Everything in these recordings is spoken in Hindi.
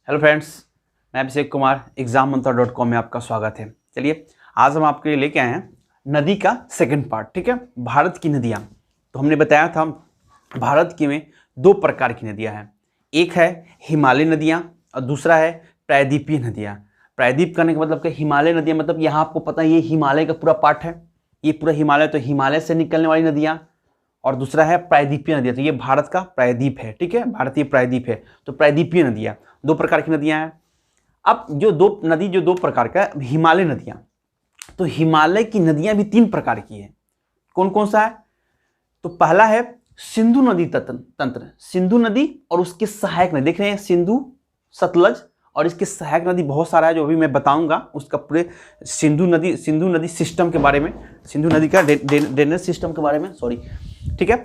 हेलो फ्रेंड्स, मैं अभिषेक कुमार exammantara.com में आपका स्वागत है। चलिए, आज हम आपके लिए लेके आए हैं नदी का सेकंड पार्ट। ठीक है, भारत की नदियाँ। तो हमने बताया था भारत की में दो प्रकार की नदियाँ हैं। एक है हिमालय नदियाँ और दूसरा है प्रायद्वीपीय नदियाँ। प्रायद्वीप करने का मतलब क्या, हिमालय नदियाँ मतलब यहाँ आपको पता है ये हिमालय का पूरा पार्ट है, ये पूरा हिमालय, तो हिमालय से निकलने वाली नदियाँ। और दूसरा है प्रायद्वीपीय नदियाँ, तो ये भारत का प्रायद्वीप है। ठीक है, भारतीय प्रायद्वीप है, तो प्रायद्वीपीय नदियाँ दो प्रकार की नदियाँ हैं। अब जो दो प्रकार का हिमालय नदियाँ, तो हिमालय की नदियाँ भी तीन प्रकार की है। कौन कौन सा है? तो पहला है सिंधु नदी तंत्र, सिंधु नदी और उसके सहायक नदी। देख रहे हैं, सिंधु, सतलज और इसके सहायक नदी बहुत सारा है, जो अभी मैं बताऊंगा उसका पूरे सिंधु नदी सिस्टम के बारे में, सिंधु नदी का ड्रेनेज सिस्टम के बारे में, सॉरी। ठीक है,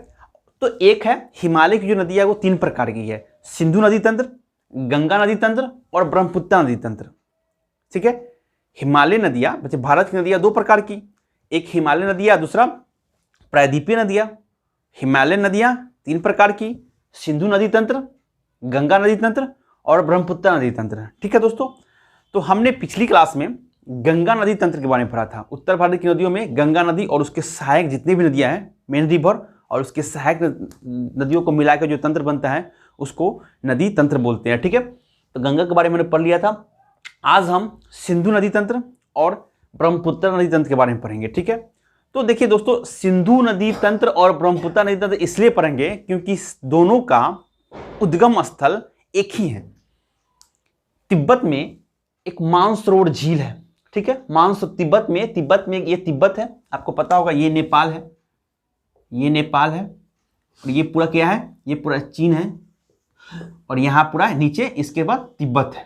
तो एक है हिमालय की जो नदी है वो तीन प्रकार की है, सिंधु नदी तंत्र, गंगा नदी तंत्र और ब्रह्मपुत्र नदी तंत्र। ठीक है, हिमालय नदियां, भारत की नदियां दो प्रकार की, एक हिमालय नदियां, दूसरा प्रायद्वीपीय नदियां। हिमालय नदियां तीन प्रकार की, सिंधु नदी तंत्र, गंगा नदी तंत्र और ब्रह्मपुत्र नदी तंत्र। ठीक है दोस्तों, तो हमने पिछली क्लास में गंगा नदी तंत्र के बारे में पढ़ा था। उत्तर भारत की नदियों में गंगा नदी और उसके सहायक जितनी भी नदियां हैं, मेन रिवर और उसके सहायक नदियों को मिलाकर जो तंत्र बनता है उसको नदी तंत्र बोलते हैं। ठीक है, तो गंगा के बारे में मैंने पढ़ लिया था। आज हम सिंधु नदी तंत्र और ब्रह्मपुत्र नदी तंत्र के बारे में पढ़ेंगे। ठीक है, तो देखिए दोस्तों, सिंधु नदी तंत्र और ब्रह्मपुत्र नदी तंत्र इसलिए पढ़ेंगे क्योंकि दोनों का उद्गम स्थल एक ही है। तिब्बत में एक मानसरोवर झील है। ठीक है, तिब्बत में ये तिब्बत है, आपको पता होगा, ये नेपाल है, ये नेपाल है और ये पूरा क्या है, ये पूरा चीन है और यहां पूरा नीचे इसके बाद तिब्बत है।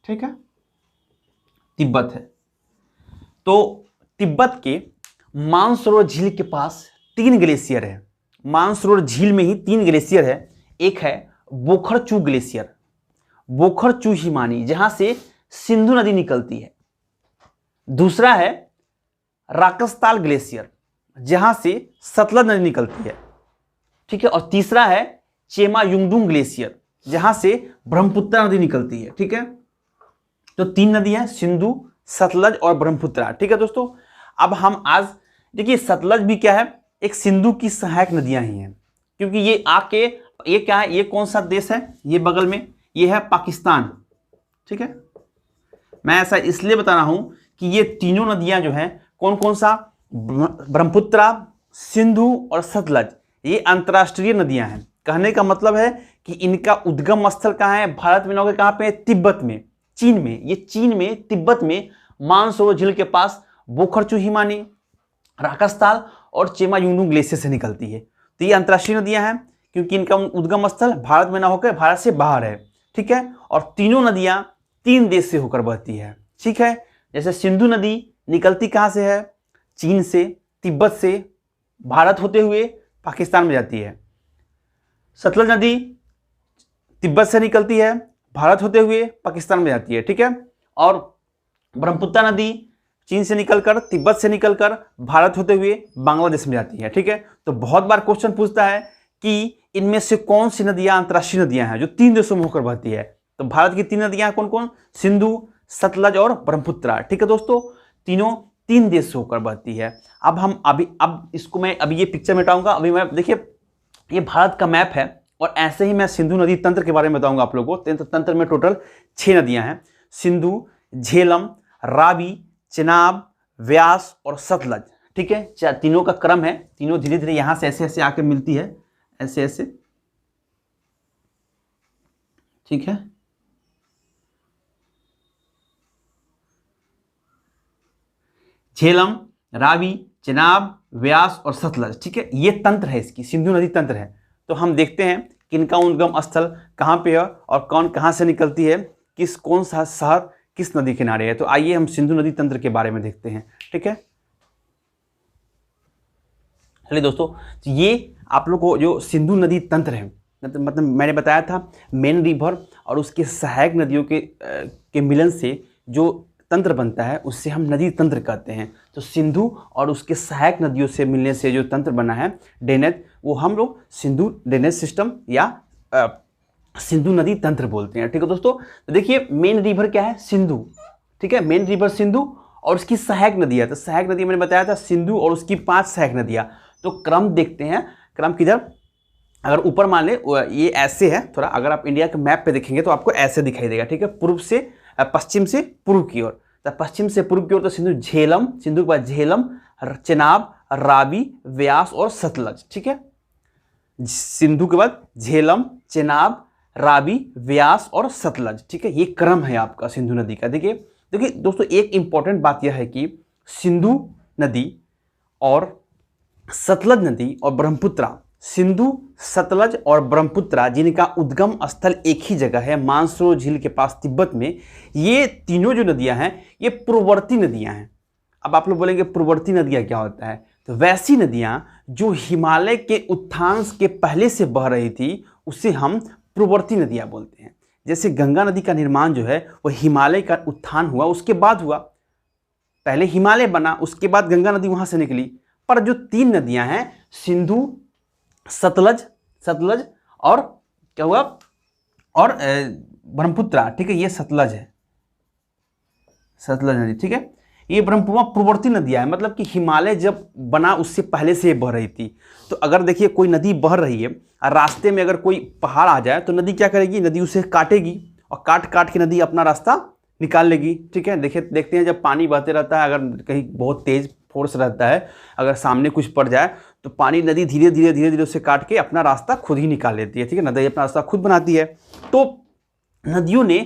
ठीक है, तिब्बत है। तो तिब्बत के मानसरोवर झील के पास तीन ग्लेशियर है। मानसरोवर झील में ही तीन ग्लेशियर है। एक है बोखरचू ग्लेशियर, बोखरचू हिमानी, जहां से सिंधु नदी निकलती है। दूसरा है राकसताल ग्लेशियर, जहां से सतलज नदी निकलती है। ठीक है, और तीसरा है चेमा युंगडुंग ग्लेशियर, जहां से ब्रह्मपुत्र नदी निकलती है। ठीक है, तो तीन नदियां, सिंधु, सतलज और ब्रह्मपुत्र। ठीक है दोस्तों, अब हम आज देखिए, सतलज भी क्या है, एक सिंधु की सहायक नदियां ही हैं, क्योंकि ये आके, ये क्या है, ये कौन सा देश है, ये बगल में ये है पाकिस्तान। ठीक है, मैं ऐसा इसलिए बता रहा हूं कि ये तीनों नदियां जो हैं, कौन कौन सा, ब्रह्मपुत्र, सिंधु और सतलज, ये अंतर्राष्ट्रीय नदियां हैं। कहने का मतलब है कि इनका उद्गम स्थल कहाँ है, भारत में ना, कहाँ पे, तिब्बत में, चीन में। ये चीन में, तिब्बत में मानसरोवर झील के पास बोखरचू हिमानी, राकसताल और चेमा युंगडुंग ग्लेशियर से निकलती है। तो ये अंतर्राष्ट्रीय नदियां हैं क्योंकि इनका उद्गम स्थल भारत में ना होकर भारत से बाहर है। ठीक है, और तीनों नदियां तीन देश से होकर बहती है। ठीक है, जैसे सिंधु नदी निकलती कहां से है, चीन से, तिब्बत से, भारत होते हुए पाकिस्तान में जाती है। सतलज नदी तिब्बत से निकलती है, भारत होते हुए पाकिस्तान में जाती है। ठीक है, और ब्रह्मपुत्र नदी चीन से निकलकर, तिब्बत से निकलकर भारत होते हुए बांग्लादेश में जाती है। ठीक है, तो बहुत बार क्वेश्चन पूछता है कि इनमें से कौन सी नदियां अंतर्राष्ट्रीय नदियां हैं जो तीन देशों में होकर बहती है। तो भारत की तीन नदियां कौन कौन, सिंधु, सतलज और ब्रह्मपुत्र। ठीक है दोस्तों, तीनों तीन देश से होकर बहती है। अब इसको मैं अभी ये पिक्चर मिटाऊंगा। अभी मैं देखिए, ये भारत का मैप है और ऐसे ही मैं सिंधु नदी तंत्र के बारे में बताऊंगा आप लोगों को। तंत्र में टोटल 6 नदियां हैं, सिंधु, झेलम, रावी, चेनाब, व्यास और सतलज। ठीक है, तीनों का क्रम है, तीनों धीरे धीरे यहां से ऐसे ऐसे आके मिलती है, ऐसे ऐसे। ठीक है, झेलम, रावी, चेनाब, व्यास और सतलज। ठीक है, ये तंत्र है, इसकी सिंधु नदी तंत्र है। तो हम देखते हैं कि इनका उद्गम स्थल कहाँ पे है और कौन कहाँ से निकलती है, कौन सा शहर किस नदी किनारे है। तो आइए हम सिंधु नदी तंत्र के बारे में देखते हैं। ठीक है, चलिए दोस्तों, तो ये आप लोग को जो सिंधु नदी तंत्र है, मतलब मैंने बताया था मेन रिवर और उसके सहायक नदियों के मिलन से जो तंत्र बनता है उससे हम नदी तंत्र कहते हैं। तो सिंधु और उसके सहायक नदियों से मिलने से जो तंत्र बना है ड्रेनेज, वो हम लोग सिंधु ड्रेनेज सिस्टम या सिंधु नदी तंत्र बोलते हैं। ठीक है दोस्तों, तो देखिए मेन रिवर क्या है, सिंधु। ठीक है, मेन रिवर सिंधु और उसकी सहायक नदियां, तो सहायक नदी मैंने बताया था सिंधु और उसकी 5 सहायक नदियां। तो क्रम देखते हैं, क्रम किधर, अगर ऊपर मान ले ये ऐसे है थोड़ा, अगर आप इंडिया के मैप पे देखेंगे तो आपको ऐसे दिखाई देगा। ठीक है, पूर्व से पश्चिम से पूर्व की ओर, तो पश्चिम से पूर्व की ओर तो सिंधु, झेलम, सिंधु के बाद झेलम, चेनाब, रावी, व्यास और सतलज। ठीक है, सिंधु के बाद झेलम, चेनाब, रावी, व्यास और सतलज। ठीक है, ये क्रम है आपका सिंधु नदी का। देखिए देखिए दोस्तों, एक इंपॉर्टेंट बात यह है कि सिंधु नदी और सतलज नदी और ब्रह्मपुत्रा, सिंधु, सतलज और ब्रह्मपुत्रा जिनका उद्गम स्थल एक ही जगह है, मानसरोवर झील के पास तिब्बत में, ये तीनों जो नदियां हैं ये पूर्ववर्ती नदियां हैं। अब आप लोग बोलेंगे पूर्ववर्ती नदियां क्या होता है, तो वैसी नदियां जो हिमालय के उत्थान के पहले से बह रही थी उसे हम पूर्ववर्ती नदियां बोलते हैं। जैसे गंगा नदी का निर्माण जो है वह हिमालय का उत्थान हुआ उसके बाद हुआ, पहले हिमालय बना उसके बाद गंगा नदी वहां से निकली। पर जो 3 नदियां हैं, सिंधु, सतलज, सतलज और क्या हुआ, और ब्रह्मपुत्रा। ठीक है, ये सतलज है, सतलज नदी। ठीक है, ये ब्रह्मपुत्रा पूर्ववर्ती नदियां है, मतलब कि हिमालय जब बना उससे पहले से बह रही थी। तो अगर देखिए कोई नदी बह रही है और रास्ते में अगर कोई पहाड़ आ जाए तो नदी क्या करेगी, नदी उसे काटेगी और काट काट के नदी अपना रास्ता निकाल लेगी। ठीक है, देखिए देखते हैं जब पानी बहते रहता है, अगर कहीं बहुत तेज फोर्स रहता है, अगर सामने कुछ पड़ जाए तो पानी, नदी धीरे धीरे धीरे धीरे उसे काट के अपना रास्ता खुद ही निकाल लेती है। ठीक है, नदी अपना रास्ता खुद बनाती है। तो नदियों ने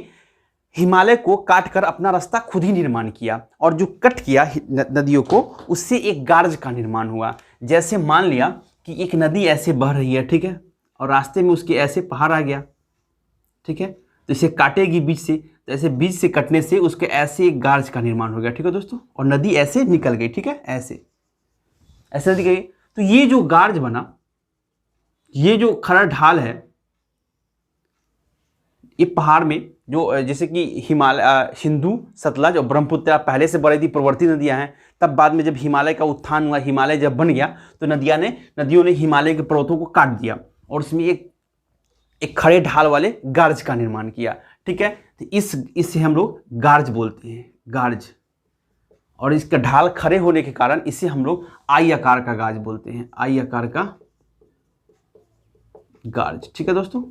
हिमालय को काट कर अपना रास्ता खुद ही निर्माण किया, और जो कट किया नदियों को उससे एक गार्ज का निर्माण हुआ। जैसे मान लिया कि एक नदी ऐसे बह रही है, ठीक है, और रास्ते में उसके ऐसे पहाड़ आ गया। ठीक है, तो इसे काटेगी बीच से, तो ऐसे बीच से कटने से उसके ऐसे एक गार्ज का निर्माण हो गया। ठीक है दोस्तों, और नदी ऐसे निकल गई। ठीक है, ऐसे ऐसे नदी गई। तो ये जो गार्ज बना, ये जो खड़ा ढाल है, ये पहाड़ में जो जैसे कि हिमालय, सिंधु, सतलज और ब्रह्मपुत्रा पहले से बड़ी थी, पूर्ववर्ती नदियां हैं। तब बाद में जब हिमालय का उत्थान हुआ, हिमालय जब बन गया, तो नदियों ने हिमालय के पर्वतों को काट दिया और उसमें एक खड़े ढाल वाले गार्ज का निर्माण किया। ठीक है, तो इससे हम लोग गार्ज बोलते हैं, गार्ज। और इसका ढाल खड़े होने के कारण इसे हम लोग आई आकार का गार्ज बोलते हैं, आई आकार का गार्ज। ठीक है दोस्तों,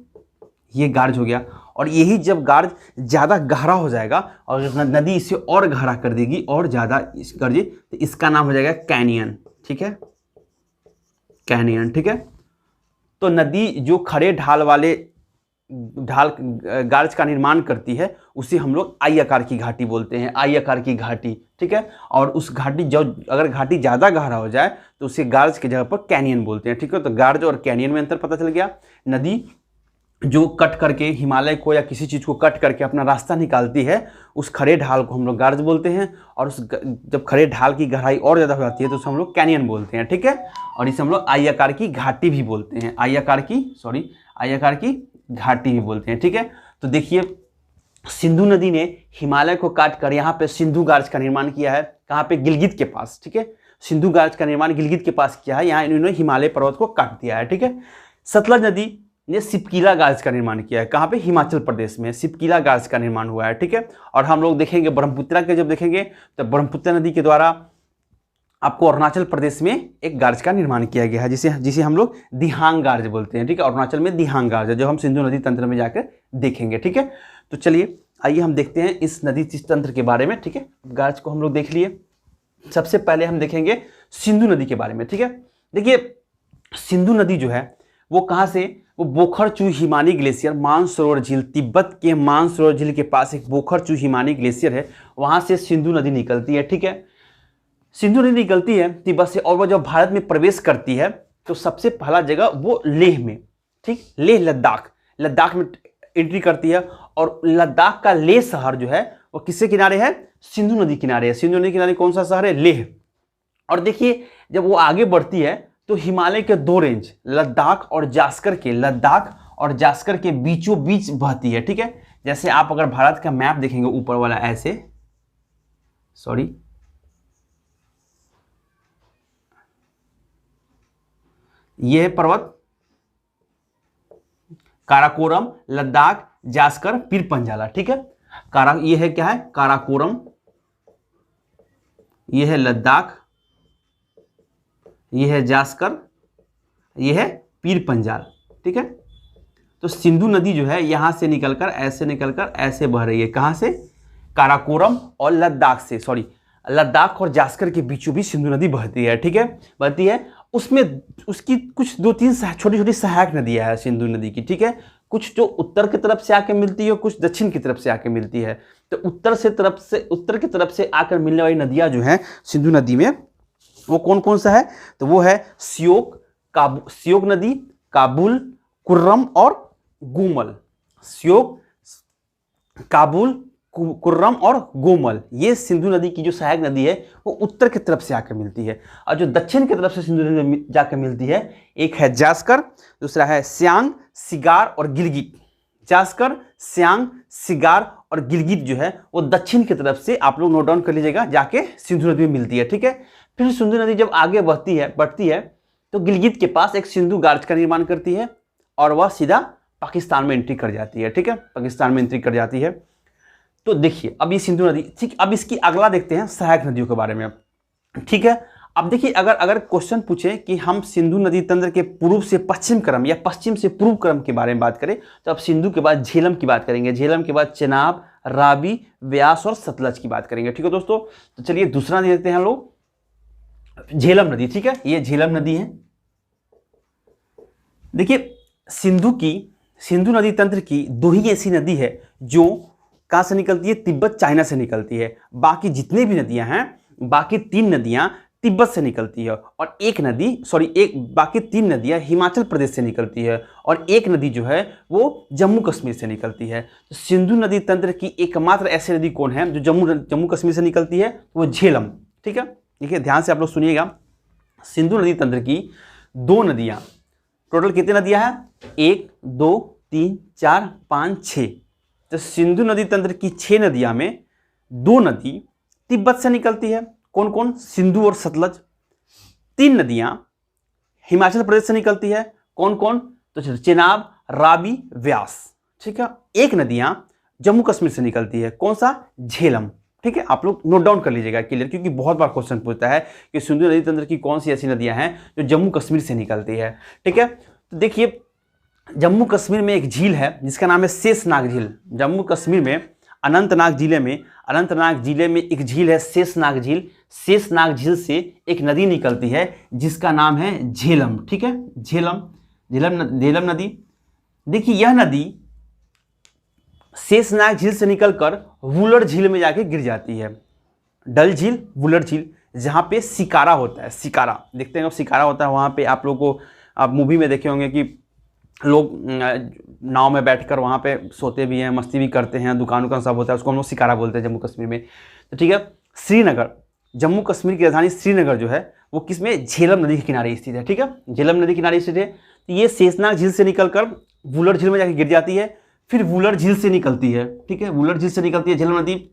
ये गार्ज हो गया। और यही जब गार्ज ज़्यादा गहरा हो जाएगा और नदी इसे और गहरा कर देगी और ज़्यादा गर्जे, तो इसका नाम हो जाएगा कैनियन। ठीक है, कैनियन। ठीक है, तो नदी जो खड़े ढाल वाले गार्ज का निर्माण करती है उसे हम लोग आई आकार की घाटी बोलते हैं, आई आकार की घाटी। ठीक है, और उस घाटी जो अगर घाटी ज़्यादा गहरा हो जाए तो उसे गार्ज की जगह पर कैनियन बोलते हैं। ठीक है, तो गार्ज और कैनियन में अंतर पता चल गया। नदी जो कट करके हिमालय को या किसी चीज़ को कट करके अपना रास्ता निकालती है, उस खड़े ढाल को हम लोग गार्ज बोलते हैं, और उस जब खड़े ढाल की गहराई और ज़्यादा हो जाती है तो उसे हम लोग कैनियन बोलते हैं। ठीक है, और इसे हम लोग आई आकार की घाटी भी बोलते हैं, आई आकार की घाटी भी बोलते हैं। ठीक है, तो देखिए सिंधु नदी ने हिमालय को काट कर यहाँ पे सिंधु गार्ज का निर्माण किया है, कहाँ पे, गिलगित के पास। ठीक है, सिंधु गार्ज का निर्माण गिलगित के पास किया है, यहाँ इन्होंने हिमालय पर्वत को काट दिया है। ठीक है, सतलज नदी ने सिपकीला गार्ज का निर्माण किया है, कहाँ पे, हिमाचल प्रदेश में सिपकीला गार्ज का निर्माण हुआ है। ठीक है, और हम लोग देखेंगे ब्रह्मपुत्रा के, जब देखेंगे तो ब्रह्मपुत्रा नदी के द्वारा आपको अरुणाचल प्रदेश में एक गार्ज का निर्माण किया गया है, जिसे हम लोग दिहांग गार्ज बोलते हैं। ठीक है, अरुणाचल में दिहांग गार्ज है, जो हम सिंधु नदी तंत्र में जाकर देखेंगे। ठीक है, तो चलिए आइए हम देखते हैं इस नदी तंत्र के बारे में। ठीक है, गार्ज को हम लोग देख लिए। सबसे पहले हम देखेंगे सिंधु नदी के बारे में। ठीक है, देखिए सिंधु नदी जो है वो कहाँ से, वो बोखरचू हिमानी ग्लेशियर, मानसरोवर झील, तिब्बत के मानसरोवर झील के पास एक बोखरचू हिमानी ग्लेशियर है, वहां से सिंधु नदी निकलती है। ठीक है, सिंधु नदी निकलती है तिब्बत से, और वह जब भारत में प्रवेश करती है तो सबसे पहला जगह वो लेह में, ठीक, लेह लद्दाख में एंट्री करती है। और लद्दाख का लेह शहर जो है वो किसके किनारे है, सिंधु नदी किनारे है। सिंधु नदी किनारे कौन सा शहर है, लेह। और देखिए जब वो आगे बढ़ती है तो हिमालय के 2 रेंज, लद्दाख और जास्कर के बीचों बीच बहती है। ठीक है, जैसे आप अगर भारत का मैप देखेंगे ऊपर वाला, ऐसे, सॉरी, ये है पर्वत काराकोरम, लद्दाख, जास्कर, पीर पंजाला। ठीक है, ये है क्या है, काराकोरम, ये है लद्दाख, ये है जास्कर, ये है पीर पंजाल। ठीक है, तो सिंधु नदी जो है यहां से निकलकर ऐसे बह रही है। कहां से, काराकोरम और लद्दाख से, सॉरी लद्दाख और जास्कर के बीचों बीच सिंधु नदी बहती है। ठीक है, बहती है। उसमें उसकी कुछ 2-3 छोटी छोटी सहायक नदियां हैं सिंधु नदी की। ठीक है, कुछ जो उत्तर की तरफ से आके मिलती है, कुछ दक्षिण की तरफ से आके मिलती है। तो उत्तर की तरफ से आकर मिलने वाली नदियां जो हैं सिंधु नदी में, वो कौन कौन सा है, तो वो है श्योक नदी, काबुल, कुर्रम और गोमल। श्योक, काबुल, कुर्रम और गोमल, ये सिंधु नदी की जो सहायक नदी है वो उत्तर की तरफ से आकर मिलती है। और जो दक्षिण की तरफ से सिंधु नदी जाकर मिलती है, एक है जास्कर, दूसरा है सियांग, सिगार और गिलगित। जास्कर, सियांग, सिगार और गिलगित जो है वो दक्षिण की तरफ से, आप लोग नोट डाउन कर लीजिएगा, जाके सिंधु नदी में मिलती है। ठीक है, फिर सिंधु नदी जब आगे बढ़ती है तो गिलगित के पास एक सिंधु गार्ज का निर्माण करती है और वह सीधा पाकिस्तान में एंट्री कर जाती है। ठीक है, पाकिस्तान में एंट्री कर जाती है। तो देखिए अब ये सिंधु नदी, ठीक, अब इसकी अगला देखते हैं सहायक नदियों के बारे में। ठीक है, अब देखिए अगर क्वेश्चन पूछे कि हम सिंधु नदी तंत्र के पूर्व से पश्चिम क्रम या पश्चिम से पूर्व क्रम के बारे में बात करें, तो अब सिंधु के बाद झेलम की बात करेंगे, झेलम के बाद चेनाब, रावी, व्यास और सतलज की बात करेंगे। ठीक है दोस्तों, तो चलिए दूसरा नदी देखते हैं हम लोग, झेलम नदी। ठीक है, ये झेलम नदी है। देखिए सिंधु नदी तंत्र की 2 ही ऐसी नदी है जो कहां से निकलती है, तिब्बत चाइना से निकलती है। बाकी जितने भी नदियां हैं, बाकी 3 नदियां तिब्बत से निकलती है और बाकी 3 नदियां हिमाचल प्रदेश से निकलती है और एक नदी जो है वो जम्मू कश्मीर से निकलती है। तो सिंधु नदी तंत्र की एकमात्र ऐसी नदी कौन है जो जम्मू कश्मीर से निकलती है, वो झेलम। ठीक है, देखिए ध्यान से आप लोग सुनिएगा, सिंधु नदी तंत्र की 2 नदियां, टोटल कितनी नदियां हैं, 1, 2, 3, 4, 5, 6। तो सिंधु नदी तंत्र की 6 नदियां में 2 नदी तिब्बत से निकलती है। कौन कौन, सिंधु और सतलज। 3 नदियां हिमाचल प्रदेश से निकलती है। कौन कौन, तो चेनाब, रावी, व्यास। ठीक है, 1 नदियां जम्मू कश्मीर से निकलती है। कौन सा, झेलम। ठीक है, आप लोग नोट डाउन कर लीजिएगा क्लियर, क्योंकि बहुत बार क्वेश्चन पूछता है कि सिंधु नदी तंत्र की कौन सी ऐसी नदियां हैं जो जम्मू कश्मीर से निकलती है। ठीक है, तो देखिए जम्मू कश्मीर में एक झील है जिसका नाम है शेषनाग झील। जम्मू कश्मीर में अनंतनाग जिले में एक झील है शेषनाग झील। शेषनाग झील से एक नदी निकलती है जिसका नाम है झेलम। ठीक है, झेलम नदी। देखिए यह नदी शेषनाग झील से निकलकर वुलर झील में जाके गिर जाती है। डल झील, वुलर झील, जहां पे शिकारा होता है। शिकारा देखते हैं, शिकारा होता है वहां पे, आप लोगों को आप मूवी में देखे होंगे कि लोग नाव में बैठकर वहाँ पे सोते भी हैं, मस्ती भी करते हैं, दुकान सब होता है, उसको हम लोग शिकारा बोलते हैं जम्मू कश्मीर में। तो ठीक है, श्रीनगर, जम्मू कश्मीर की राजधानी श्रीनगर जो है वो किसमें, झेलम नदी के किनारे स्थित है। ठीक है, झेलम नदी के किनारे स्थित है। तो ये शेषनाग झील से निकलकर वुलर झील में जाकर गिर जाती है, फिर वुलर झील से निकलती है। ठीक है, वुलर झील से निकलती है झेलम नदी।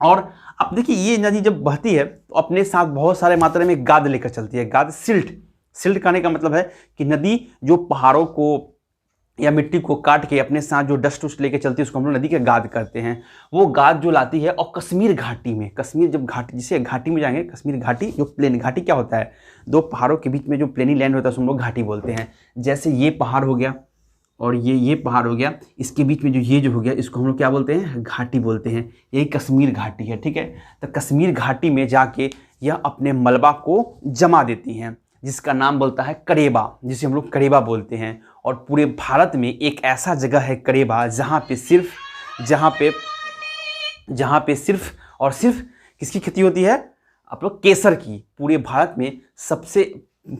और अब देखिए ये नदी जब बहती है तो अपने साथ बहुत सारे मात्रा में गाद लेकर चलती है। गाद, सिल्ट कहने का मतलब है कि नदी जो पहाड़ों को या मिट्टी को काट के अपने साथ जो डस्ट उस्ट लेके चलती है उसको हम लोग नदी के गाद करते हैं। वो गाद जो लाती है, और कश्मीर घाटी में, कश्मीर जब घाटी, जिसे घाटी में जाएंगे, कश्मीर घाटी जो प्लेन घाटी क्या होता है, 2 पहाड़ों के बीच में जो प्लेनी लैंड होता है उसको हम लोग घाटी बोलते हैं। जैसे ये पहाड़ हो गया और ये पहाड़ हो गया, इसके बीच में जो हो गया, इसको हम लोग क्या बोलते हैं, घाटी बोलते हैं। यही कश्मीर घाटी है। ठीक है, तो कश्मीर घाटी में जाके यह अपने मलबा को जमा देती हैं, जिसका नाम बोलता है करेबा, जिसे हम लोग करेबा बोलते हैं। और पूरे भारत में एक ऐसा जगह है करेबा जहाँ पे सिर्फ और सिर्फ किसकी खेती होती है, आप लोग केसर की। पूरे भारत में सबसे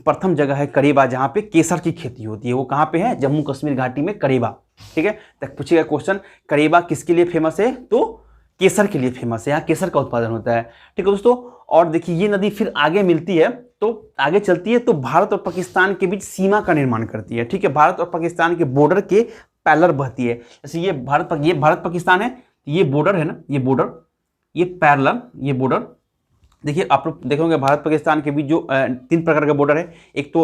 प्रथम जगह है करेबा जहाँ पे केसर की खेती होती है। वो कहाँ पे है, जम्मू कश्मीर घाटी में करेबा। ठीक है, तक पूछेगा क्वेश्चन, करेबा किसके लिए फेमस है, तो केसर के लिए फेमस है, यहाँ केसर का उत्पादन होता है। ठीक है दोस्तों, और देखिए ये नदी फिर आगे मिलती है, तो आगे चलती है तो भारत और पाकिस्तान के बीच सीमा का निर्माण करती है। ठीक है, भारत और पाकिस्तान के बॉर्डर के पैरेलल बहती है। जैसे ये भारत पाकिस्तान है, ये बॉर्डर है ना, ये बॉर्डर, ये पैरेलल, ये बॉर्डर। देखिए आप लोग देखोगे भारत पाकिस्तान के बीच जो 3 प्रकार का बॉर्डर है। एक तो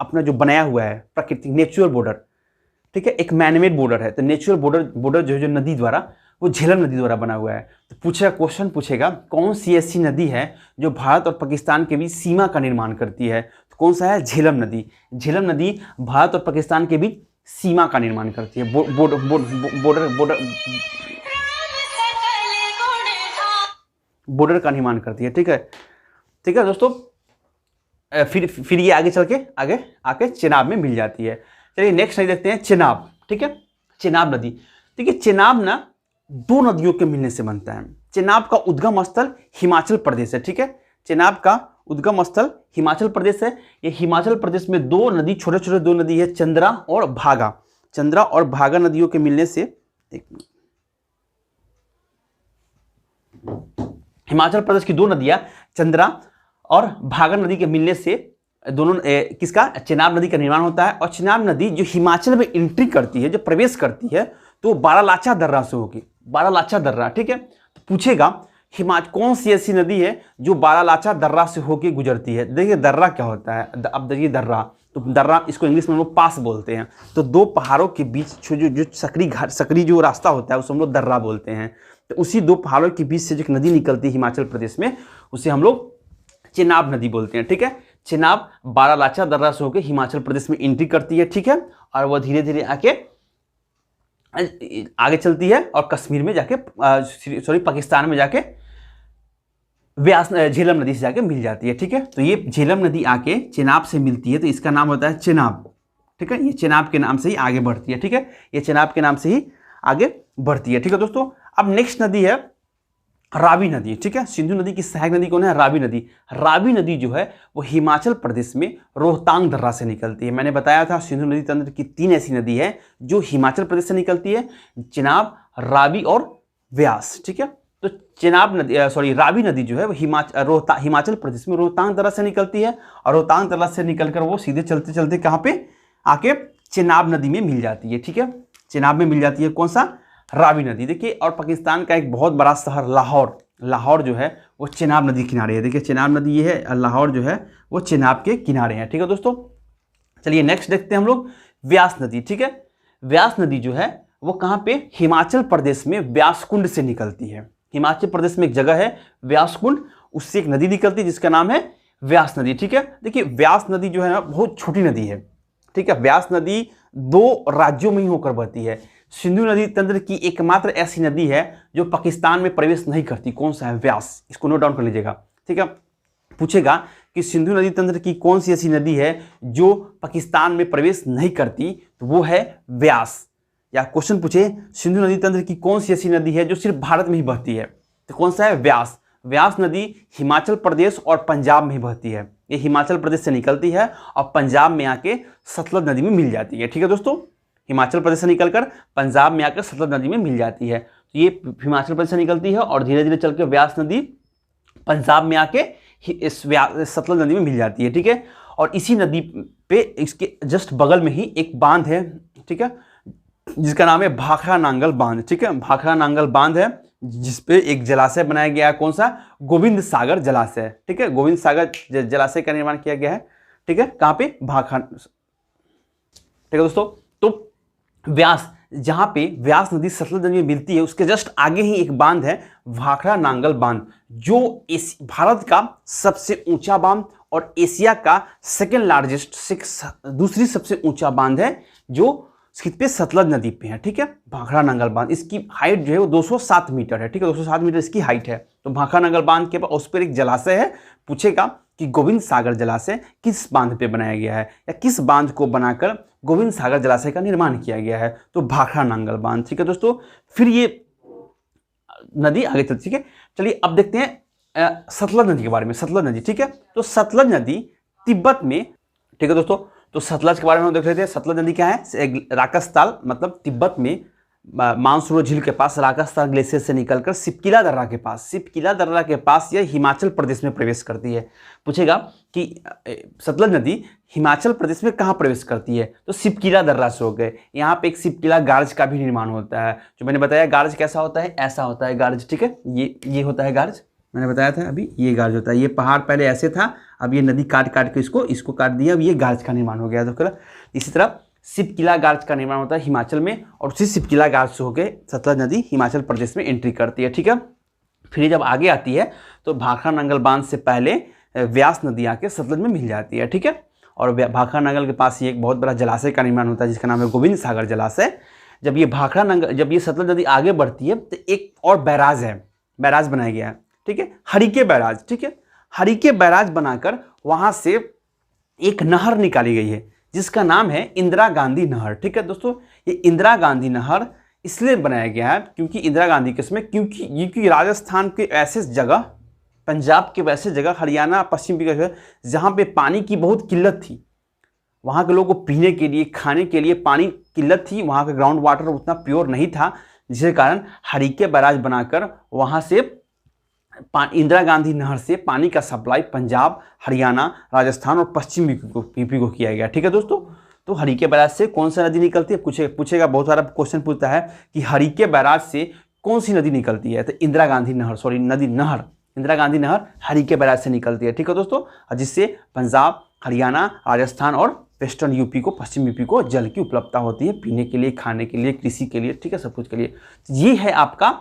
अपना जो बनाया हुआ है प्राकृतिक नेचुरल बॉर्डर, ठीक है, एक मैनमेड बॉर्डर है। तो नेचुरल बॉर्डर जो नदी द्वारा, वो झेलम नदी द्वारा बना हुआ है। तो क्वेश्चन पूछेगा कौन सी ऐसी नदी है जो भारत और पाकिस्तान के बीच सीमा का निर्माण करती है। तो कौन सा है? झेलम नदी। झेलम नदी भारत और पाकिस्तान के बीच सीमा का निर्माण करती है, बॉर्डर का निर्माण करती है। ठीक है, ठीक है दोस्तों। फिर ये आगे चल के आगे आके चेनाब में मिल जाती है। चलिए नेक्स्ट नदी देखते हैं, चेनाब। ठीक है, चेनाब नदी। देखिए चेनाब ना दो नदियों के मिलने से बनता है। चेनाब का उद्गम स्थल हिमाचल प्रदेश है। ठीक है, चेनाब का उद्गम स्थल हिमाचल प्रदेश है। ये हिमाचल प्रदेश में दो नदी, छोटे छोटे दो नदी है, चंद्रा और भागा। चंद्रा और भागा नदियों के मिलने से, हिमाचल प्रदेश की दो नदियां चंद्रा और भागा नदी के मिलने से दोनों किसका? चेनाब नदी का निर्माण होता है। और चेनाब नदी जो हिमाचल में एंट्री करती है, जो प्रवेश करती है, तो बारालाचा दर्रा से होगी। बारालाचा दर्रा। ठीक है, तो पूछेगा कौन सी ऐसी नदी है जो बारालाचा दर्रा से होके गुजरती है। देखिए दर्रा क्या होता है, अब देखिए दर्रा, तो दर्रा इसको इंग्लिश में हम लोग पास बोलते हैं। तो दो पहाड़ों के बीच जो सकरी जो रास्ता होता है उसे हम लोग दर्रा बोलते हैं। तो उसी दो पहाड़ों के बीच से जो नदी निकलती है हिमाचल प्रदेश में, उसे हम लोग चेनाब नदी बोलते हैं। ठीक है, चेनाब बारालाचा दर्रा से होकर हिमाचल प्रदेश में एंट्री करती है। ठीक है, और वह धीरे धीरे आगे चलती है और कश्मीर में जाके पाकिस्तान में जाके व्यास झेलम नदी से जाके मिल जाती है। ठीक है, तो ये झेलम नदी आके चेनाब से मिलती है, तो इसका नाम होता है चेनाब। ठीक है, ये चेनाब के नाम से ही आगे बढ़ती है। ठीक है, ये चेनाब के नाम से ही आगे बढ़ती है। ठीक है दोस्तों, अब नेक्स्ट नदी है रावी नदी। ठीक है, सिंधु नदी की सहायक नदी कौन है? रावी नदी। रावी नदी जो है वो हिमाचल प्रदेश में रोहतांग दर्रा से निकलती है। मैंने बताया था सिंधु नदी तंत्र की तीन ऐसी नदी है जो हिमाचल प्रदेश से निकलती है, चेनाब, रावी और व्यास। ठीक है, तो चेनाब नदी रावी नदी जो है वो हिमाचल प्रदेश में रोहतांग दर्रा से निकलती है, और रोहतांग दर्रा से निकलकर वो सीधे चलते चलते कहाँ पे आके चेनाब नदी में मिल जाती है। ठीक है, चेनाब में मिल जाती है। कौन सा? रावी नदी। देखिए, और पाकिस्तान का एक बहुत बड़ा शहर लाहौर जो है वो चेनाब नदी किनारे है। देखिए चेनाब नदी ये है, लाहौर जो है वो चेनाब के किनारे है। ठीक है दोस्तों, चलिए नेक्स्ट देखते हैं हम लोग व्यास नदी। ठीक है, व्यास नदी जो है वो कहाँ पे? हिमाचल प्रदेश में व्यासकुंड से निकलती है। हिमाचल प्रदेश में एक जगह है व्यासकुंड, उससे एक नदी निकलती है जिसका नाम है व्यास नदी। ठीक है, देखिए व्यास नदी जो है ना बहुत छोटी नदी है। ठीक है, व्यास नदी दो राज्यों में ही होकर बहती है। सिंधु नदी तंत्र की एकमात्र ऐसी नदी है जो पाकिस्तान में प्रवेश नहीं करती। कौन सा है? व्यास। इसको नोट डाउन कर लीजिएगा। ठीक है, पूछेगा कि सिंधु नदी तंत्र की कौन सी ऐसी नदी है जो पाकिस्तान में प्रवेश नहीं करती, तो वो है व्यास। या क्वेश्चन पूछे सिंधु नदी तंत्र की कौन सी ऐसी नदी है जो सिर्फ भारत में ही बहती है, तो कौन सा है? व्यास। व्यास नदी हिमाचल प्रदेश और पंजाब में ही बहती है। ये हिमाचल प्रदेश से निकलती है और पंजाब में आके सतलज नदी में मिल जाती है। ठीक है दोस्तों, हिमाचल प्रदेश से निकलकर पंजाब में आकर सतलज नदी में मिल जाती है। तो ये हिमाचल प्रदेश से निकलती है और धीरे धीरे चल के व्यास नदी पंजाब में आके इस सतलज नदी में मिल जाती है। ठीक है, और इसी नदी पे इसके जस्ट बगल में ही एक बांध है। ठीक है, जिसका नाम है भाखड़ा नांगल बांध। ठीक है, भाखड़ा नांगल बांध है जिसपे एक जलाशय बनाया गया है। कौन सा? गोविंद सागर जलाशय। ठीक है, गोविंद सागर जलाशय का निर्माण किया गया है। ठीक है, कहाँ पे? भाखड़ा। ठीक है दोस्तों, तो व्यास, जहां पे व्यास नदी सतलज नदी में मिलती है उसके जस्ट आगे ही एक बांध है भाखड़ा नांगल बांध, जो भारत का सबसे ऊंचा बांध और एशिया का सेकेंड लार्जेस्ट दूसरी सबसे ऊंचा बांध है जो स्थित पे सतलज नदी पे है। ठीक है, भाखड़ा नांगल बांध, इसकी हाइट जो है वो 207 मीटर है। ठीक है, 207 मीटर इसकी हाइट है। तो भाखड़ा नांगल बांध के उस पर एक जलाशय है। पूछेगा कि गोविंद सागर जलाशय किस बांध पे बनाया गया है या किस बांध को बनाकर गोविंद सागर जलाशय का निर्माण किया गया है, तो भाखड़ा नांगल बांध। ठीक है दोस्तों, फिर ये नदी आगे चलती है। चलिए अब देखते हैं सतलज नदी के बारे में। सतलज नदी, ठीक है, तो सतलज नदी तिब्बत में, ठीक है दोस्तों, तो सतलज के बारे में हम देख रहे थे। सतलज नदी क्या है? राकसताल मतलब तिब्बत में मानसरोवर झील के पास राकसताल ग्लेशियर से निकलकर सिपकिला दर्रा के पास यह हिमाचल प्रदेश में प्रवेश करती है। पूछेगा कि सतलज नदी हिमाचल प्रदेश में कहाँ प्रवेश करती है, तो सिपकिला दर्रा से हो गए। यहाँ पे एक सिपकिला गार्ज का भी निर्माण होता है। जो मैंने बताया गार्ज कैसा होता है, ऐसा होता है गार्ज। ठीक है, ये होता है गार्ज, मैंने बताया था अभी, ये गार्ज होता है। ये पहाड़ पहले ऐसे था, अब ये नदी काट के इसको काट दिया, अब ये गार्ज का निर्माण हो गया। तो इसी तरह शिपकिला गार्ज का निर्माण होता है हिमाचल में, और उसी शिपकिला गार्ज से होकर सतलज नदी हिमाचल प्रदेश में एंट्री करती है। ठीक है, फिर जब आगे आती है तो भाखड़ा नंगल बांध से पहले व्यास नदी आके सतलज में मिल जाती है। ठीक है, और भाखड़ा नंगल के पास ही एक बहुत बड़ा जलाशय का निर्माण होता है जिसका नाम है गोविंद सागर जलाशय। जब ये सतलज नदी आगे बढ़ती है तो एक और बैराज बनाया गया है। ठीक है, हरिके बैराज। ठीक है, हरिके बैराज बनाकर वहां से एक नहर निकाली गई है जिसका नाम है इंदिरा गांधी नहर। ठीक है दोस्तों, ये इंदिरा गांधी नहर इसलिए बनाया गया है क्योंकि इंदिरा गांधी के समय क्योंकि राजस्थान के ऐसे जगह, पंजाब के वैसे जगह, हरियाणा, पश्चिम बंगाल जहाँ पे पानी की बहुत किल्लत थी, वहाँ के लोगों को पीने के लिए, खाने के लिए पानी किल्लत थी, वहाँ का ग्राउंड वाटर उतना प्योर नहीं था, जिसके कारण हरिके बैराज बनाकर वहाँ से इंदिरा गांधी नहर से पानी का सप्लाई पंजाब, हरियाणा, राजस्थान और पश्चिम यूपी को किया गया। ठीक है दोस्तों, तो हरिके बैराज से कौन सी नदी निकलती है पूछेगा, बहुत सारा क्वेश्चन पूछता है कि हरिके बैराज से कौन सी नदी निकलती है, तो इंदिरा गांधी नहर, इंदिरा गांधी नहर हरिके बैराज से निकलती है। ठीक है दोस्तों, जिससे पंजाब, हरियाणा, राजस्थान और वेस्टर्न यूपी को, पश्चिम यूपी को जल की उपलब्धता होती है पीने के लिए, खाने के लिए, कृषि के लिए। ठीक है, सब कुछ के लिए। ये है आपका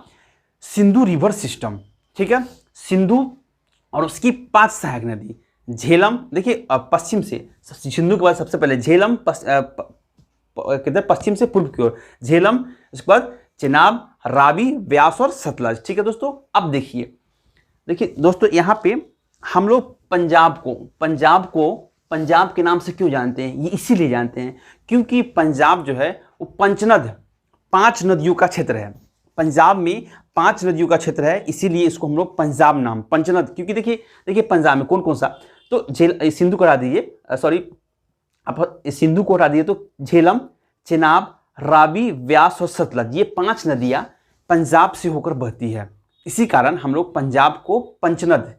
सिंधु रिवर सिस्टम। ठीक है, सिंधु और उसकी 5 सहायक नदी, झेलम, देखिए पश्चिम से, सिंधु के बाद सबसे पहले झेलम, कहते हैं पश्चिम से पूर्व की ओर झेलम, उसके बाद चेनाब, रावी, व्यास और सतलज। ठीक है दोस्तों, अब देखिए दोस्तों, यहाँ पे हम लोग पंजाब के नाम से क्यों जानते हैं, ये इसीलिए जानते हैं क्योंकि पंजाब जो है वो पंचनद, 5 नदियों का क्षेत्र है। पंजाब में 5 नदियों का क्षेत्र है, इसीलिए इसको हम लोग पंजाब नाम, पंचनद, क्योंकि देखिए पंजाब में कौन कौन सा, तो सिंधु को हटा दीजिए, आप सिंधु को हटा दीजिए तो झेलम, चेनाब, रावी, व्यास और सतलज, ये 5 नदियाँ पंजाब से होकर बहती है। इसी कारण हम लोग पंजाब को पंचनद,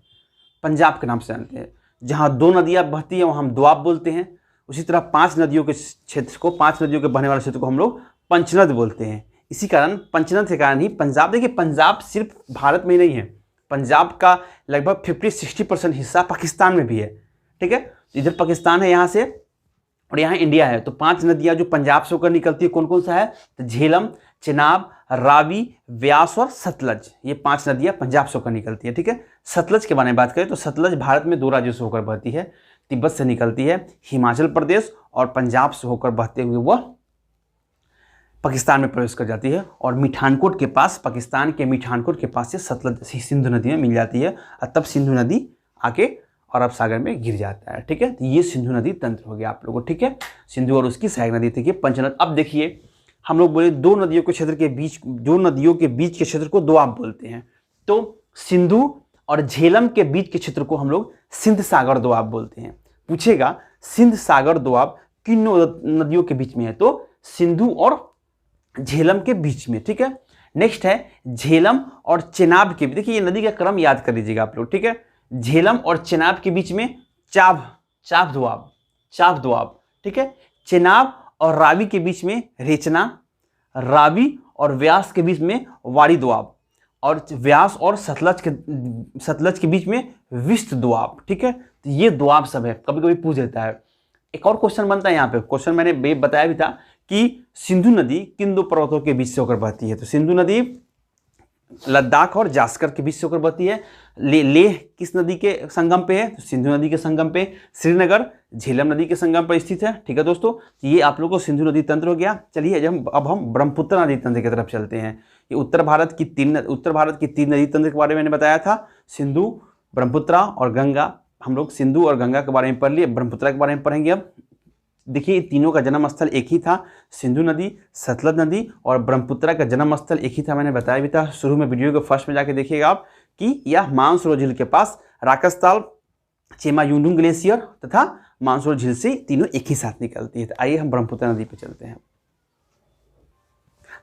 पंजाब के नाम से जानते हैं। जहाँ 2 नदियाँ बहती हैं वहाँ हम दोआब बोलते हैं, उसी तरह 5 नदियों के क्षेत्र को, 5 नदियों के बहने वाले क्षेत्र को हम लोग पंचनद बोलते हैं। इसी कारण पंचनद के कारण ही पंजाब, देखिए पंजाब सिर्फ भारत में ही नहीं है, पंजाब का लगभग 50-60% हिस्सा पाकिस्तान में भी है। ठीक है, इधर पाकिस्तान है यहाँ से और यहाँ इंडिया है, तो 5 नदियाँ जो पंजाब से होकर निकलती है कौन कौन सा है, तो झेलम, चेनाब, रावी, व्यास और सतलज, ये 5 नदियाँ पंजाब से होकर निकलती है। ठीक है, सतलज के बारे में बात करें तो सतलज भारत में 2 राज्यों से होकर बहती है, तिब्बत से निकलती है हिमाचल प्रदेश, और पंजाब से होकर बहते हुए वह पाकिस्तान में प्रवेश कर जाती है, और मिठानकोट के पास, पाकिस्तान के मिठानकोट के पास से सतलज सिंधु नदी में मिल जाती है, और तब सिंधु नदी आके अरब सागर में गिर जाता है। ठीक है, तो ये सिंधु नदी तंत्र हो गया आप लोगों को। ठीक है, सिंधु और उसकी सहायक नदी थी पंचनद। अब देखिए हम लोग बोले 2 नदियों के क्षेत्र के बीच, 2 नदियों के बीच के क्षेत्र को दोआब बोलते हैं, तो सिंधु और झेलम के बीच के क्षेत्र को हम लोग सिंध सागर दोआब बोलते हैं। पूछेगा सिंध सागर दोआब किन नदियों के बीच में है, तो सिंधु और झेलम के बीच में। ठीक है, नेक्स्ट है झेलम और चेनाब के, देखिए ये नदी का क्रम याद कर लीजिएगा आप लोग। ठीक है, झेलम और चेनाब के बीच में चाब दोआब। ठीक है, चेनाब और रावी के बीच में रेचना, रावी और व्यास के बीच में वाड़ी दोआब, और व्यास और सतलज के बीच में विस्त दोआब। ठीक है, तो ये दोआब सब है, कभी कभी पूछ देता है। एक और क्वेश्चन बनता है यहाँ पे, क्वेश्चन मैंने बताया भी था कि सिंधु नदी किन 2 पर्वतों के बीच से होकर बहती है, तो सिंधु नदी लद्दाख और जास्कर के बीच से होकर बहती है। लेह किस नदी के संगम पे है, तो सिंधु नदी के संगम पे। श्रीनगर झेलम नदी के संगम पर स्थित है। ठीक है दोस्तों, ये आप लोगों को सिंधु नदी तंत्र हो गया। चलिए अब हम ब्रह्मपुत्र नदी तंत्र की तरफ चलते हैं। ये उत्तर भारत की 3 नदी तंत्र के बारे में मैंने बताया था, सिंधु, ब्रह्मपुत्र और गंगा। हम लोग सिंधु और गंगा के बारे में पढ़ लिए, ब्रह्मपुत्र के बारे में पढ़ेंगे। अब देखिए तीनों का जन्म स्थल एक ही था, सिंधु नदी, सतलज नदी और ब्रह्मपुत्र का जन्म स्थल एक ही था, मैंने बताया भी था शुरू में। वीडियो के फर्स्ट में जाके देखिएगा आप कि यह मानसरोवर झील के पास राकसताल, चेमा युंडुंग ग्लेशियर तथा मानसरोवर झील से तीनों एक ही साथ निकलती है। तो आइए हम ब्रह्मपुत्र नदी पे चलते हैं।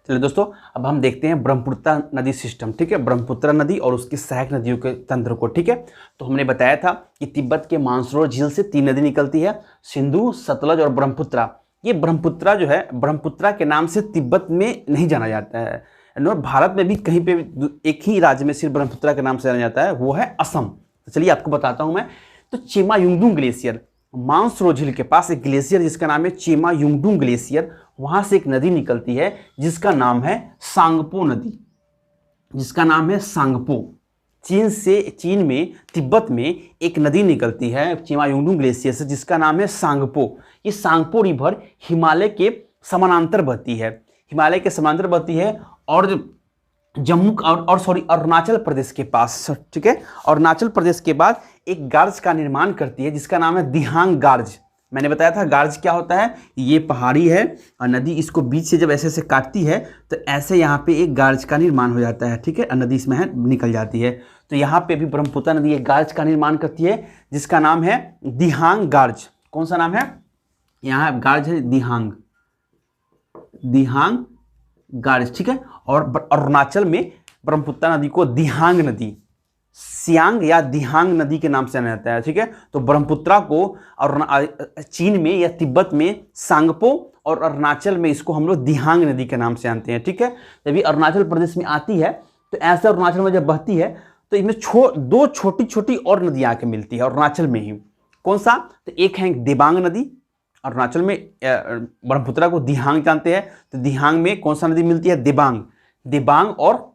चलिए दोस्तों, अब हम देखते हैं ब्रह्मपुत्र नदी सिस्टम। ठीक है, ब्रह्मपुत्र नदी और उसकी सहायक नदियों के तंत्र को। ठीक है, तो हमने बताया था कि तिब्बत के मानसरोवर झील से 3 नदी निकलती है, सिंधु, सतलज और ब्रह्मपुत्र। ये ब्रह्मपुत्र जो है, ब्रह्मपुत्र के नाम से तिब्बत में नहीं जाना जाता है, भारत में भी कहीं पे एक ही राज्य में सिर्फ ब्रह्मपुत्र के नाम से जाना जाता है, वो है असम। तो चलिए आपको बताता हूँ मैं। तो चेमा युंगडुंग ग्लेशियर, मानसरोजिल के पास एक ग्लेशियर जिसका नाम है चेमा युंगडुंग ग्लेशियर, वहां से एक नदी निकलती है जिसका नाम है सांगपो नदी, जिसका नाम है सांगपो। चीन में तिब्बत में एक नदी निकलती है चेमा युंगडुंग ग्लेशियर से जिसका नाम है सांगपो। ये सांगपो रिवर हिमालय के समानांतर बहती है, हिमालय के समानांतर बहती है और जम्मू और सॉरी अरुणाचल प्रदेश के पास, ठीक है, अरुणाचल प्रदेश के बाद एक गार्ज का निर्माण करती है जिसका नाम है दिहांग गार्ज। मैंने बताया था गार्ज क्या होता है, ये पहाड़ी है और नदी इसको बीच से जब ऐसे ऐसे काटती है तो ऐसे यहाँ पे एक गार्ज का निर्माण हो जाता है, ठीक है, और नदी इसमें है निकल जाती है। तो यहाँ पे भी ब्रह्मपुत्र नदी एक गार्ज का निर्माण करती है जिसका नाम है दिहांग गार्ज। कौन सा नाम है, यहाँ गार्ज है दिहांग, दिहांग गार्ज, ठीक है। और अरुणाचल में ब्रह्मपुत्र नदी को दिहांग नदी, सियांग या दिहांग नदी के नाम से जाना जाता है, ठीक है। तो ब्रह्मपुत्र को चीन में या तिब्बत में सांगपो और अरुणाचल में इसको हम लोग दिहांग नदी के नाम से जानते हैं, ठीक है। जब ये अरुणाचल प्रदेश में आती है तो ऐसे अरुणाचल में जब बहती है तो इसमें दो छोटी छोटी और नदियां आके मिलती है अरुणाचल में ही। कौन सा, तो एक है दिबांग नदी, अरुणाचल में ब्रह्मपुत्र को दिहांग जानते हैं, तो दिहांग में कौन सा नदी मिलती है, दिबांग, दिबांग। और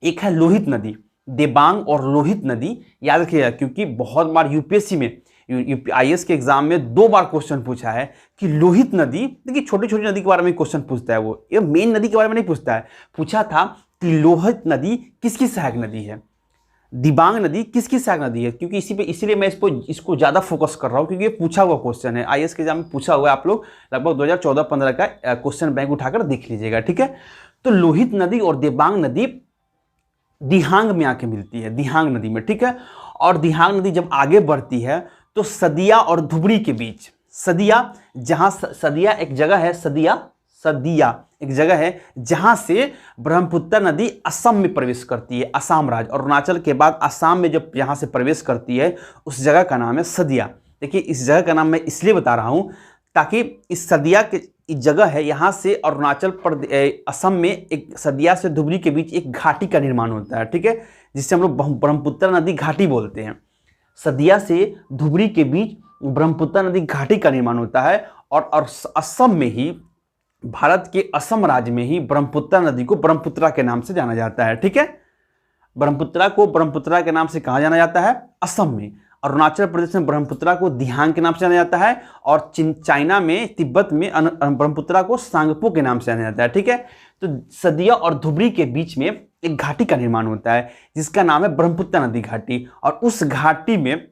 एक है लोहित नदी, दिबांग और लोहित नदी याद रखिएगा क्योंकि बहुत बार यूपीएससी में IAS के एग्जाम में 2 बार क्वेश्चन पूछा है कि लोहित नदी, देखिए छोटी छोटी नदी के बारे में क्वेश्चन पूछता है, वो ये मेन नदी के बारे में नहीं पूछता है। पूछा था कि लोहित नदी किसकी सहायक नदी है, दिबांग नदी किसकी सहायक नदी है, क्योंकि इसीलिए मैं इसको ज़्यादा फोकस कर रहा हूँ क्योंकि ये पूछा हुआ क्वेश्चन है, IAS के एग्जाम में पूछा हुआ है। आप लोग लगभग 2014-15 का क्वेश्चन बैंक उठाकर देख लीजिएगा, ठीक है। तो लोहित नदी और दिबांग नदी दिहांग में आके मिलती है, दिहांग नदी में, ठीक है। और दिहांग नदी जब आगे बढ़ती है तो सदिया और धुबरी के बीच, सदिया जहां सदिया एक जगह है, सदिया एक जगह है जहां से ब्रह्मपुत्र नदी असम में प्रवेश करती है, असम राज्य, और अरुणाचल के बाद असम में जब यहां से प्रवेश करती है उस जगह का नाम है सदिया। देखिए इस जगह का नाम मैं इसलिए बता रहा हूं ताकि इस सदिया के जगह है, यहाँ से अरुणाचल प्रदेश असम में एक सदिया से धुबरी के बीच एक घाटी का निर्माण होता है, ठीक है, जिससे हम लोग ब्रह्मपुत्र नदी घाटी बोलते हैं। सदिया से धुबरी के बीच ब्रह्मपुत्र नदी घाटी का निर्माण होता है और असम में ही, भारत के असम राज्य में ही ब्रह्मपुत्र नदी को ब्रह्मपुत्र के नाम से जाना जाता है, ठीक है। ब्रह्मपुत्र को ब्रह्मपुत्र के नाम से कहा जाना जाता है असम में, अरुणाचल प्रदेश में ब्रह्मपुत्र को दिहांग के नाम से जाना जाता है और चाइना में तिब्बत में ब्रह्मपुत्र को सांगपो के नाम से जाना जाता है, ठीक है। तो सदिया और धुबरी के बीच में एक घाटी का निर्माण होता है जिसका नाम है ब्रह्मपुत्र नदी घाटी, और उस घाटी में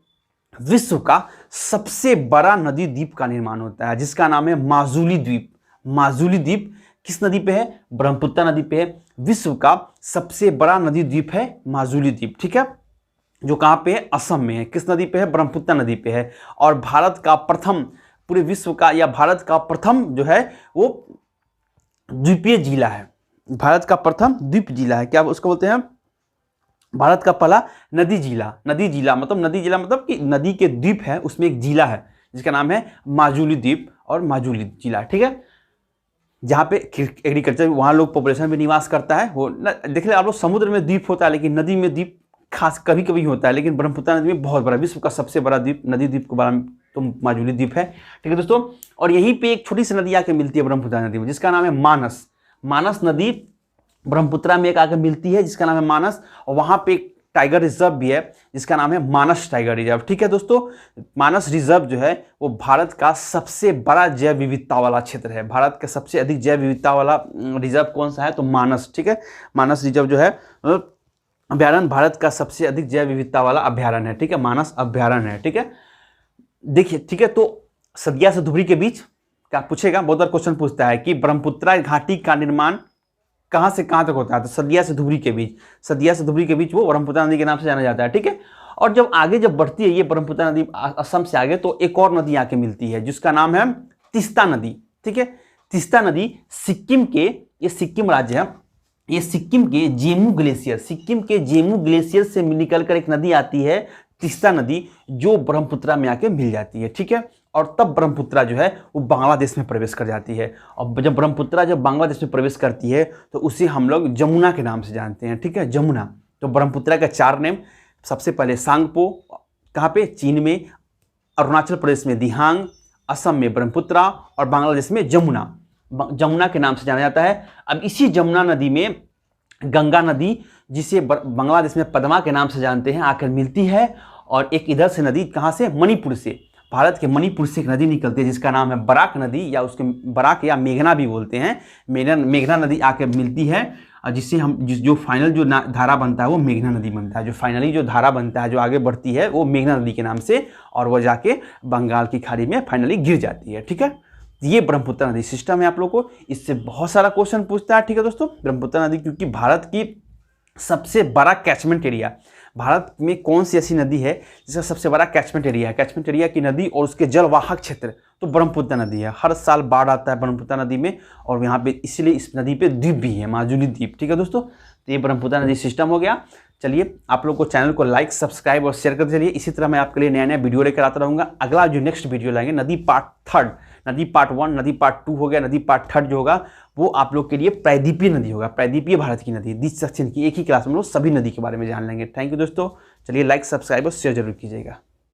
विश्व का सबसे बड़ा नदी द्वीप का निर्माण होता है जिसका नाम है माजुली द्वीप। माजुली द्वीप किस नदी पे है, ब्रह्मपुत्र नदी पे है। विश्व का सबसे बड़ा नदी द्वीप है माजुली द्वीप, ठीक है, जो कहाँ पे है, असम में है। किस नदी पे है, ब्रह्मपुत्र नदी पे है। और भारत का प्रथम, पूरे विश्व का या भारत का प्रथम जो है वो द्वीपीय जिला है, भारत का प्रथम द्वीप जिला है, क्या उसको बोलते हैं, भारत का पहला नदी जिला। नदी जिला मतलब कि नदी के द्वीप है उसमें एक जिला है जिसका नाम है माजुली द्वीप और माजुली जिला, ठीक है, जहाँ पे एग्रीकल्चर, वहाँ लोग पॉपुलेशन भी निवास करता है। वो देख ले आप लोग, समुद्र में द्वीप होता है लेकिन नदी में द्वीप खास कभी कभी होता है, लेकिन ब्रह्मपुत्र नदी में बहुत बड़ा, विश्व का सबसे बड़ा द्वीप, नदी द्वीप के बारे में तो माजुली द्वीप है, ठीक है दोस्तों। और यहीं पे एक छोटी सी नदी आके मिलती है ब्रह्मपुत्र नदी में जिसका नाम है मानस। मानस नदी ब्रह्मपुत्र में एक आके मिलती है जिसका नाम है मानस, और वहाँ पे एक टाइगर रिजर्व भी है जिसका नाम है मानस टाइगर रिजर्व, ठीक है दोस्तों। मानस रिजर्व जो है वो भारत का सबसे बड़ा जैव विविधता वाला क्षेत्र है। भारत का सबसे अधिक जैव विविधता वाला रिजर्व कौन सा है, तो मानस, ठीक है। मानस रिजर्व जो है अभ्यारण्य भारत का सबसे अधिक जैव विविधता वाला अभ्यारण्य है, ठीक है, मानस अभ्यारण्य है, ठीक है। देखिए, ठीक है, तो सदिया से धुबरी के बीच क्या पूछेगा, बहुत बार क्वेश्चन पूछता है कि ब्रह्मपुत्र घाटी का निर्माण कहां से कहां तक होता है, तो सदिया से धुबरी के बीच, सदिया से धुबरी के बीच वो ब्रह्मपुत्र नदी के नाम से जाना जाता है, ठीक है। और जब आगे जब बढ़ती है ये ब्रह्मपुत्र नदी असम से आगे, तो एक और नदी आके मिलती है जिसका नाम है तीस्ता नदी, ठीक है। तीस्ता नदी सिक्किम के, ये सिक्किम राज्य है, ये सिक्किम के जेमू ग्लेशियर, सिक्किम के जेमू ग्लेशियर से निकलकर एक नदी आती है तीस्ता नदी, जो ब्रह्मपुत्र में आके मिल जाती है, ठीक है। और तब ब्रह्मपुत्र जो है वो बांग्लादेश में प्रवेश कर जाती है, और जब ब्रह्मपुत्र जब बांग्लादेश में प्रवेश करती है तो उसे हम लोग जमुना के नाम से जानते हैं, ठीक है, जमुना। तो ब्रह्मपुत्र का 4 नेम, सबसे पहले सांगपो, कहाँ पे, चीन में, अरुणाचल प्रदेश में दिहांग, असम में ब्रह्मपुत्रा और बांग्लादेश में जमुना के नाम से जाना जाता है। अब इसी जमुना नदी में गंगा नदी, जिसे बांग्लादेश में पद्मा के नाम से जानते हैं, आकर मिलती है। और एक इधर से नदी कहाँ से, मणिपुर से, भारत के मणिपुर से एक नदी निकलती है जिसका नाम है बराक नदी, या उसके बराक या मेघना भी बोलते हैं। मेघना नदी आकर मिलती है, जिससे हम जो फाइनल जो धारा बनता है वो मेघना नदी बनता है। जो फाइनली जो धारा बनता है, जो आगे बढ़ती है, वो मेघना नदी के नाम से, और वो जाके बंगाल की खाड़ी में फाइनली गिर जाती है। ठीक है, ये ब्रह्मपुत्र नदी सिस्टम है आप लोग को, इससे बहुत सारा क्वेश्चन पूछता है। ठीक है दोस्तों, ब्रह्मपुत्र नदी क्योंकि भारत की सबसे बड़ा कैचमेंट एरिया, भारत में कौन सी ऐसी नदी है जिसका सबसे बड़ा कैचमेंट एरिया है, कैचमेंट एरिया की नदी और उसके जलवाहक क्षेत्र, तो ब्रह्मपुत्र नदी है। हर साल बाढ़ आता है ब्रह्मपुत्र नदी में, और यहाँ पे इसलिए इस नदी पे द्वीप भी है, माजुली द्वीप। ठीक है दोस्तों, तो ये ब्रह्मपुत्र नदी सिस्टम हो गया। चलिए, आप लोग को चैनल को लाइक, सब्सक्राइब और शेयर करते चलिए। इसी तरह मैं आपके लिए नया नया वीडियो लेकर आता रहूँगा। अगला जो नेक्स्ट वीडियो लाएंगे, नदी पार्ट 3, नदी पार्ट 1, नदी पार्ट 2 हो गया, नदी पार्ट 3 जो होगा वो आप लोग के लिए प्रायद्वीपीय नदी होगा, प्रायद्वीपीय भारत की नदी, द्वीप सेक्शन की। एक ही क्लास में लोग सभी नदी के बारे में जान लेंगे। थैंक यू दोस्तों, चलिए लाइक, सब्सक्राइब और शेयर जरूर कीजिएगा।